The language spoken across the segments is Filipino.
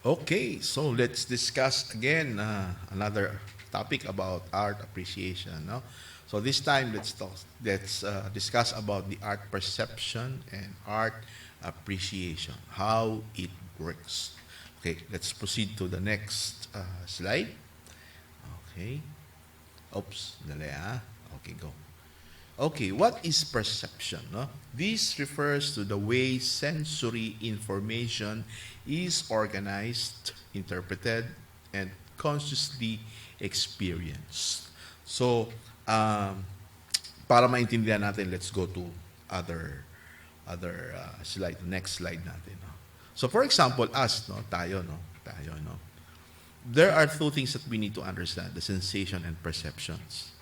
Okay, so let's discuss again another topic about art appreciation. No, so this time let's discuss about the art perception and art appreciation, how it works. Okay, let's proceed to the next slide. Okay, oops, dali ah. Okay, go. Okay, what is perception? No? This refers to the way sensory information is organized, interpreted, and consciously experienced. So, um, para maintindihan natin, let's go to other slide, next slide natin. No? So, for example, us, no, tayo, no. There are two things that we need to understand: the sensation and perceptions.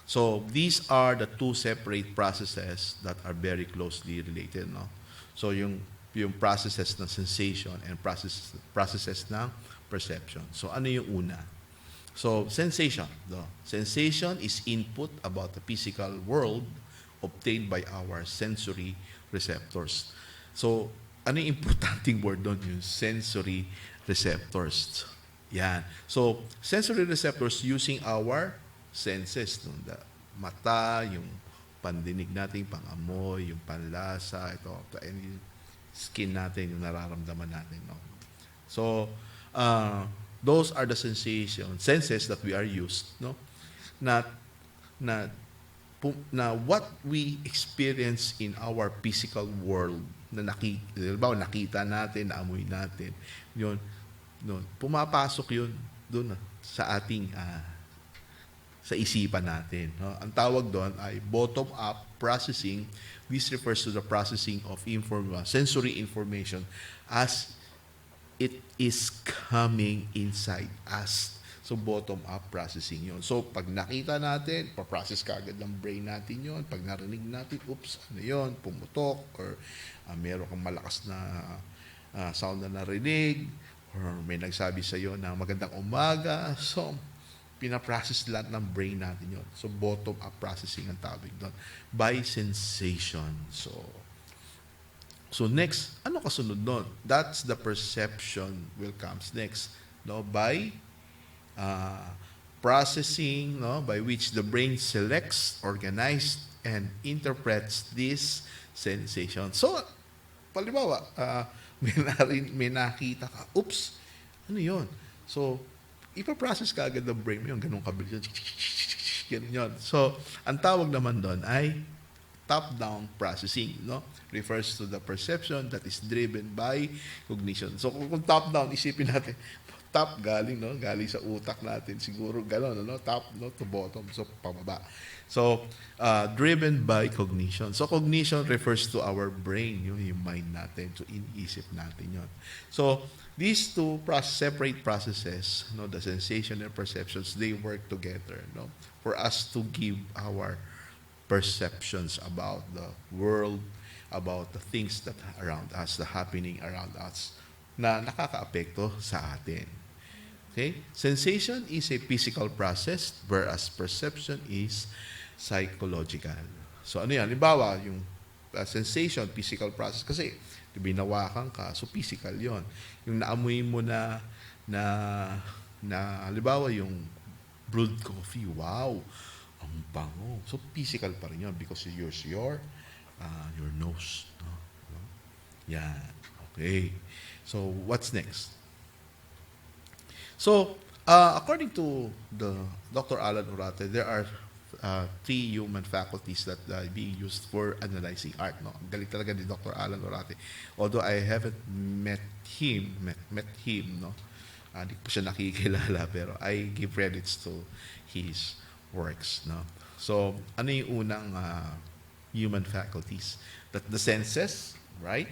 So these are the two separate processes that are very closely related, no? So yung processes ng sensation and processes ng perception. So ano yung una? So sensation, no? Sensation is input about the physical world obtained by our sensory receptors. So ano yung importanting word doon? Yung sensory receptors. Yan. So sensory receptors using our senses, no? The mata, yung pandinig natin, pangamoy, yung panlasa, ito, yung skin natin, yung nararamdaman natin. No? So, those are the senses that we are used, no? Na, na, na what we experience in our physical world, na nakita natin, naamoy natin, yun, pumapasok yun doon sa ating sa isipan natin. No? Ang tawag doon ay bottom-up processing. This refers to the processing of sensory information as it is coming inside us. So, bottom-up processing yon. So, pag nakita natin, paprocess ka agad ng brain natin yon. Pag narinig natin, oops, ano yun, pumutok, or meron kang malakas na sound na narinig, or may nagsabi sa iyo na magandang umaga. So, pinaprocess lahat ng brain natin yon. So, bottom-up processing ang tawag doon. By sensation. So next, ano kasunod doon? That's the perception will comes next. No? By processing, no? By which the brain selects, organizes, and interprets this sensation. So, palibawa, may nakita ka, oops, ano yon? So, ipaprocess ka agad ng brain mo yung ganun kabilis. Ganun yun. So, ang tawag naman doon ay top-down processing, no? Refers to the perception that is driven by cognition. So, kung top-down, isipin natin, top galing, no? Galing sa utak natin. Siguro gano'n, no? Top, no? To bottom. So, pababa. So, driven by cognition. So, cognition refers to our brain, yung mind natin. So, iniisip natin yun. So, these two separate processes, no, the sensation and perceptions, they work together, no, for us to give our perceptions about the world, about the things that are around us, the happening around us, na nakakaapekto sa atin. Okay? Sensation is a physical process, whereas perception is psychological. So ano yan? Halimbawa, yung sensation, physical process. Kasi binawakan ka, so physical yon. Yung naamoy mo na halimbawa yung brewed coffee, wow, ang bango. So physical pa rin yun because you use your nose. No? Yan. Okay. So what's next? So according to the Dr. Alan Urate, there are three human faculties that are being used for analyzing art. No? Galing talaga ni Dr. Alan Orate. Although I haven't met him, no? Hindi ko siya nakikilala, pero I give credits to his works. No? So, ano yung unang human faculties? That the senses, right?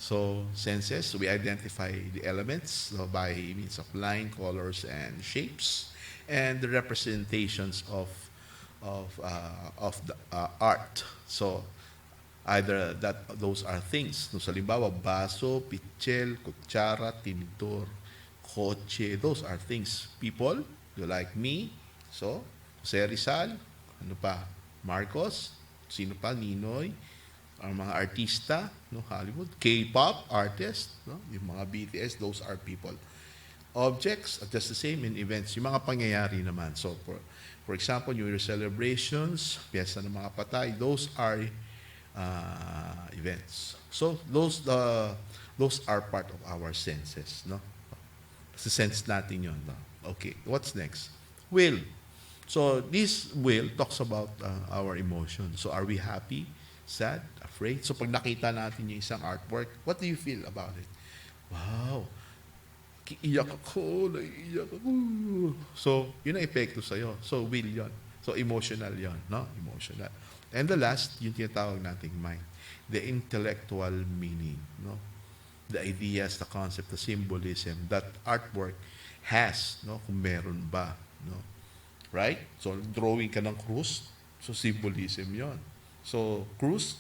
So, senses, we identify the elements, so by means of line, colors, and shapes, and the representations of the art. So, either those are things. No, sa halimbawa, baso, pitchel, kutsara, tinidor, kotse, those are things. People, you like me. So, Jose Rizal, ano pa? Marcos, sino pa? Ninoy, Ang mga artista, no, Hollywood, K-pop artists, no, yung mga BTS, those are people. Objects are just the same in events. Yung mga pangyayari naman. So, for example, New Year celebrations, piyesta ng mga patay, those are events. So, those are part of our senses, no? Sa sense natin yun, no? Okay, what's next? Will. So, this will talks about our emotions. So, are we happy, sad, afraid? So, pag nakita natin yung isang artwork, what do you feel about it? Wow, iyak ako, naiiyak ako. So, yun ang epekto sa'yo. So, will yun. So, emotional yun, no? Emotional. And the last, yung tinatawag nating mind. The intellectual meaning, no? The ideas, the concept, the symbolism that artwork has, no? Kung meron ba, no? Right? So, drawing ka ng krus, so symbolism yon. So, krus,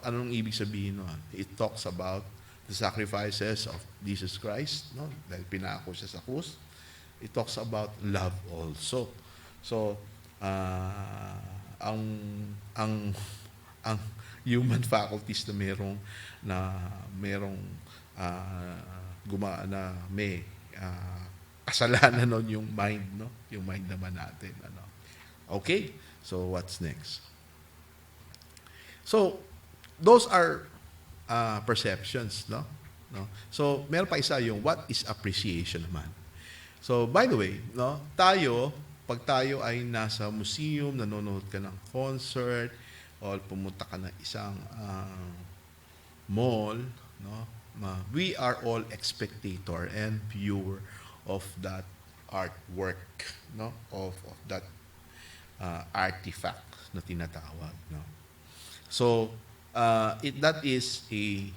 anong ibig sabihin nun? It talks about the sacrifices of Jesus Christ, no? Dahil pinako siya sa krus. It talks about love also. So, ang ang human faculties na merong may kasalanan nun yung mind, no? Yung mind naman natin, ano. Okay, so what's next? So, those are perceptions, no? No? So, meron pa isa yung what is appreciation naman. So, by the way, no, pag tayo ay nasa museum, nanonood ka ng concert, o pumunta ka ng isang mall, no, we are all spectator and viewer of that artwork, no, of that artifact na tinatawag, no. So that is a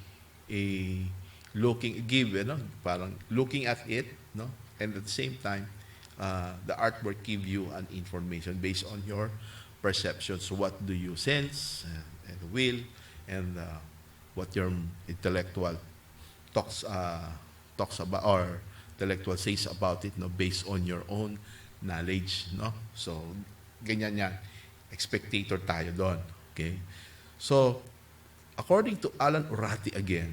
parang looking at it, no, and at the same time the artwork give you an information based on your perceptions. What do you sense and will, and what your intellectual talks about, or intellectual says about it, no, based on your own knowledge, no. So ganyan yan, spectator tayo doon. Okay, so according to Alan Urati again,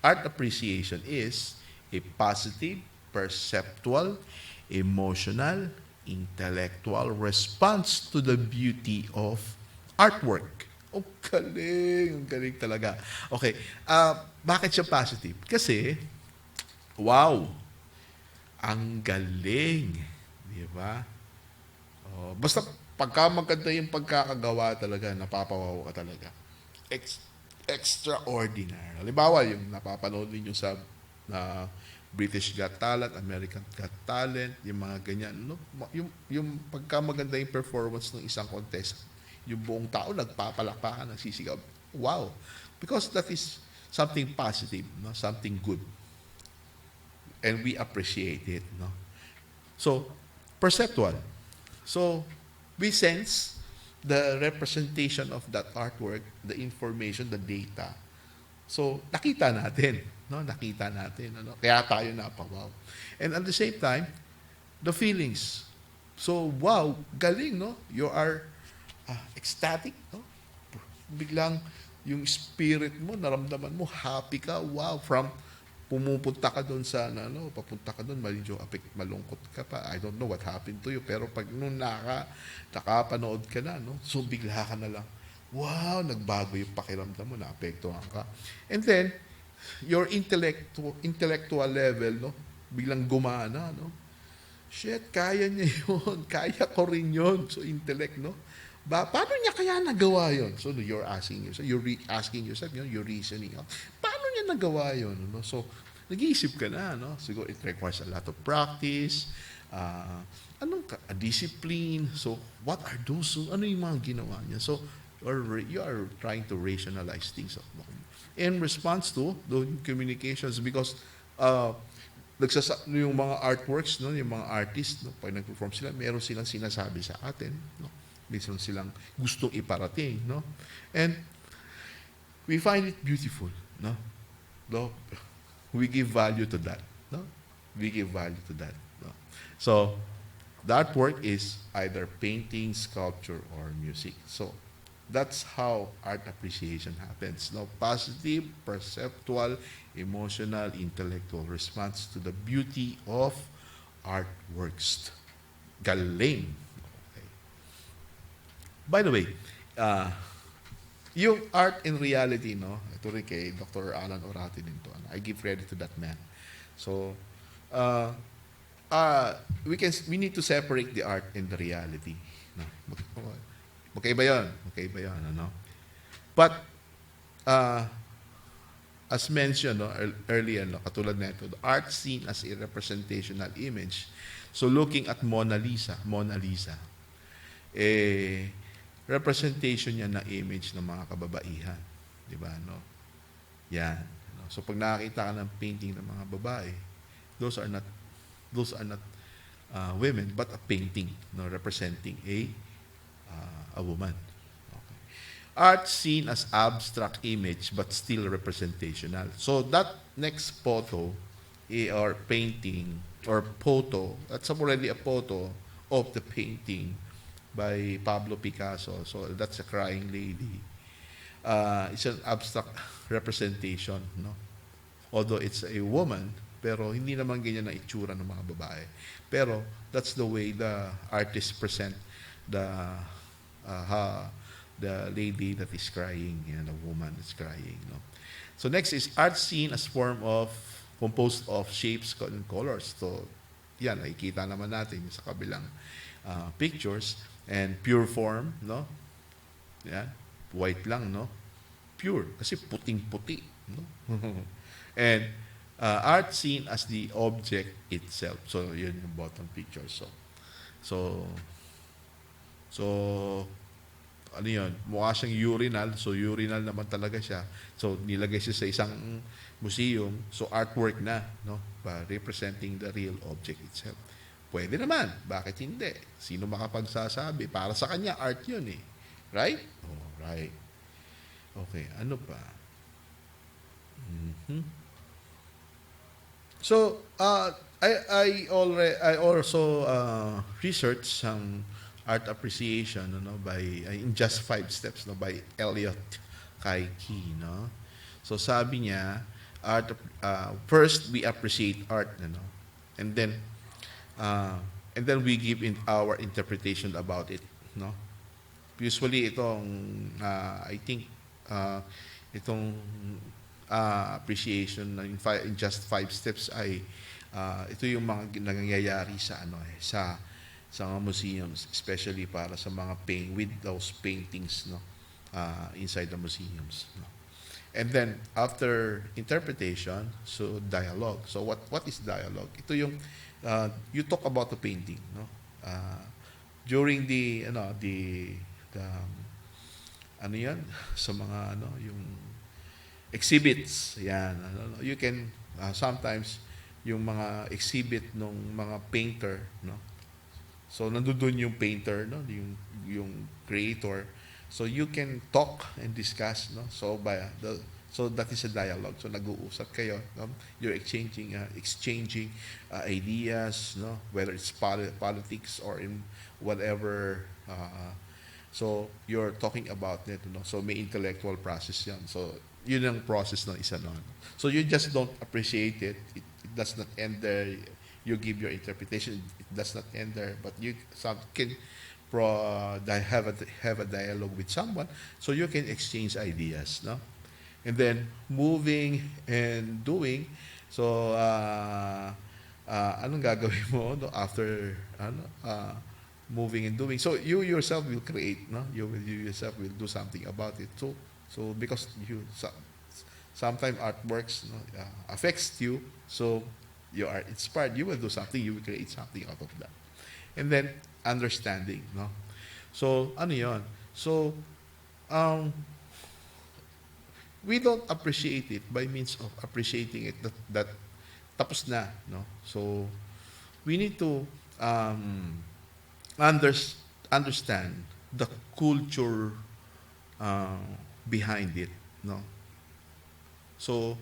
art appreciation is a positive, perceptual, emotional, intellectual response to the beauty of artwork. Ang galing talaga. Okay, bakit siya positive? Kasi, wow, ang galing. Di ba? Basta pagka maganda yung pagkakagawa talaga, napapawaw ka talaga. Extraordinary. Halimbawa, yung napapanood ninyo sa British Got Talent, American Got Talent, yung mga ganyan. No? Yung pagka maganda yung performance ng isang contestant, yung buong tao nagpapalakpakan, nagsisigaw. Wow! Because that is something positive, no? Something good. And we appreciate it. No? So, perceptual. So, we sense the representation of that artwork, the information, the data. So, nakita natin. No? Nakita natin. Ano? Kaya tayo napawaw. And at the same time, the feelings. So, wow, galing, no? You are ecstatic, no? Biglang yung spirit mo, naramdaman mo, happy ka, wow, from pumupunta ka doon sa, papunta ka doon, malungkot ka pa. I don't know what happened to you, pero pag nung nakapanood ka na, no? So bigla ka na lang, wow, nagbago yung pakiramdam mo, naapektuhan ka. And then, your intellectual level, no? Biglang gumana, no? Shit, kaya niya yun, kaya ko rin yun. So intellect, no? Paano niya kaya nagawa yun? So you're asking yourself, asking yourself, you're reasoning out. Paano niya nagawa yun? No? So nag-iisip ka na, no? Siguro it requires a lot of practice, a discipline. So what are those? Ano yung mga ginawa niya? So you are trying to rationalize things in response to the communications, because yung mga artworks, no, yung mga artists, no, pag nag-perform sila, meron silang sinasabi sa atin, no? Meron silang gustong iparating, no? And we find it beautiful, no? We give value to that, no? We give value to that, no? So, the artwork is either painting, sculpture, or music. So, That's how art appreciation happens. No, positive, perceptual, emotional, intellectual response to the beauty of artworks. Galing. Okay. By the way, uh, yung art in reality, no, ito rin kay Dr. Alan Orati din to. I give credit to that man. So, uh, uh, we need to separate the art and the reality. No? Magkaiba yun. Magkaiba yun, ano? But, uh, as mentioned no, earlier, no, katulad nito, the art seen as a representational image. So, looking at Mona Lisa, eh, representation niya ng image ng mga kababaihan. Di ba, no? Yan. No? So, pag nakakita ka ng painting ng mga babae, those are not women, but a painting, no, representing a woman. Okay. Art seen as abstract image, but still representational. So that next photo, or painting, or photo, that's already a photo of the painting by Pablo Picasso. So that's a crying lady. It's an abstract representation, no? Although it's a woman, pero hindi naman ganyan ang itsura ng mga babae. Pero that's the way the artist present the the lady that is crying, the woman is crying. No? So next is art seen as form of composed of shapes and colors. So yan, nakikita naman natin sa kabilang pictures, and pure form, no? Yan, white lang, no? Pure kasi puting-puti, no? And art seen as the object itself. So yun yung bottom picture. So ano yun, mukha siyang urinal. So urinal naman talaga siya. So nilagay siya sa isang museum. So artwork na, no? Representing the real object itself. Pwede naman. Bakit hindi? Sino makapagsasabi? Para sa kanya, art yun eh. Right? Oh, right. Okay, ano pa? Mm-hmm. So, I also researched some art appreciation, by in just 5 steps, by Elliot Kay-Key, no. So sabi niya, first we appreciate art, and then we give in our interpretation about it, no. Usually itong I think itong appreciation in just 5 steps ay ito yung mga nangyayari sa sa mga museums, especially para sa mga with those paintings, no, inside the museums, no. And then after interpretation, so dialogue. So what is dialogue? Ito yung you talk about the painting, no, during the ano yan, sa mga yung exhibits, yan, you can sometimes yung mga exhibit ng mga painter, no. So nandoon yung painter, no, yung creator. So you can talk and discuss, no. So that is a dialogue. So nag-uusap kayo, no? You're exchanging ideas, no, whether it's politics or in whatever. So you're talking about it, no. So may intellectual process yan. So yun ang process ng isa nun. So you just don't appreciate it. It does not end there. You give your interpretation. It does not end there. But you can have a dialogue with someone, so you can exchange ideas, no? And then moving and doing. So anong gagawin mo, no, after moving and doing? So you yourself will create, no? You yourself will do something about it. So because sometimes artworks, no, affects you, so you are inspired. You will do something. You will create something out of that. And then understanding, no. So ano yon? So we don't appreciate it by means of appreciating it that tapos na, no. So we need to understand the culture behind it, no. So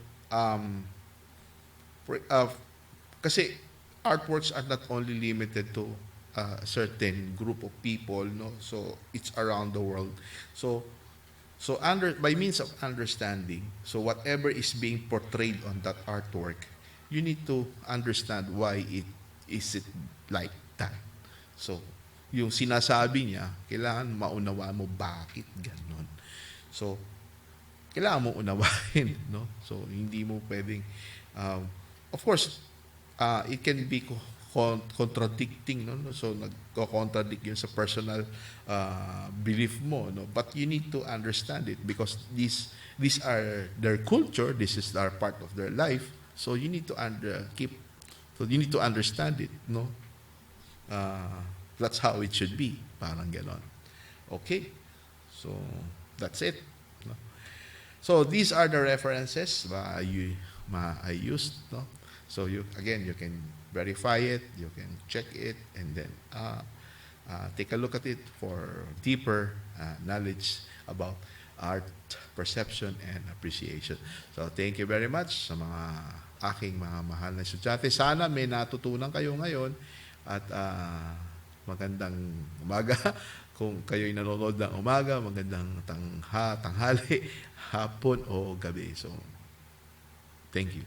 kasi artworks are not only limited to a certain group of people, no? So it's around the world. So by means of understanding, so whatever is being portrayed on that artwork, you need to understand why it like that. So yung sinasabi niya, kailangan maunawa mo bakit ganon. So kailangan mo unawain, no? So hindi mo pwedeng of course it can be contradicting, no? So nagko-contradict yun sa personal belief mo, no? But you need to understand it because these are their culture, this is our part of their life. So you need to you need to understand it, no? That's how it should be, parang ganon. Okay, so that's it, no? So these are the references I used, no? So you can verify it, you can check it, and then take a look at it for deeper knowledge about art, perception, and appreciation. So thank you very much sa mga aking mga mahal na estudyante. Sana may natutunan kayo ngayon at magandang umaga. Kung kayo'y nanonood ng umaga, magandang tanghali, hapon o gabi. So, thank you.